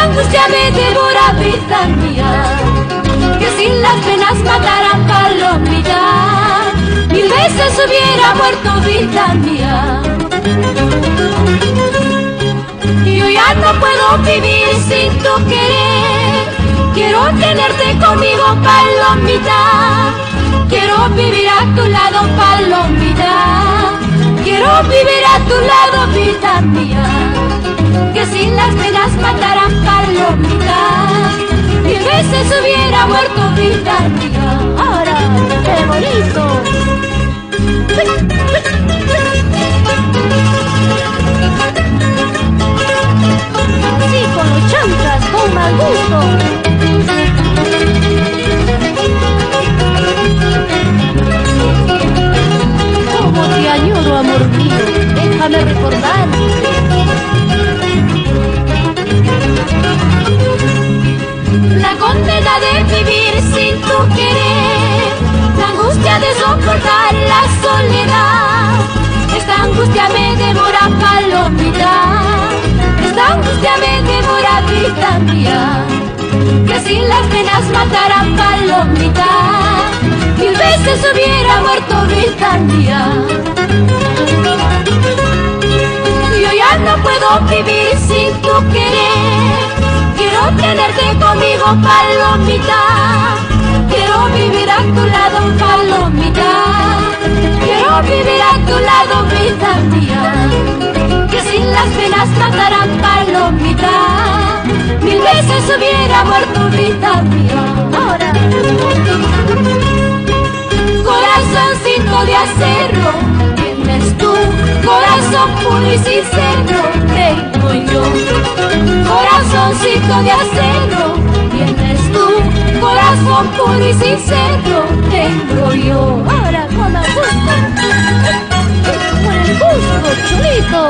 angustia me devora, vida mía, que sin las penas mataran palomita, 1000 veces hubiera muerto, vida mía. Yo ya no puedo vivir sin tu querer, quiero tenerte conmigo, palomita, quiero vivir a tu lado, palomita, quiero vivir a tu lado, vida mía, que sin las penas mataran palomita, 1000 veces hubiera muerto, vida mía. Ahora, qué bonito. Sí, con los chanclas, con mal gusto. Como te añoro, amor mío, déjame recordar. La condena de vivir sin tu querer, la angustia de soportar la soledad, esta angustia me devora, palomita, esta angustia me devora, vida mía, que sin las penas mataran palomita, 1000 veces hubiera muerto, vida mía. Yo ya no puedo vivir sin tu querer, quiero tenerte conmigo, palomita, quiero vivir a tu lado, palomita, quiero vivir a tu lado, vida mía, que sin las penas mataran palomita, 1000 veces hubiera muerto, vida mía. Ahora, corazoncito de acero, tienes tú, corazón puro y sincero tengo yo, corazoncito de acero, tienes tú, corazón puro y sincero tengo yo. Ahora con el gusto, con el gusto, chulito.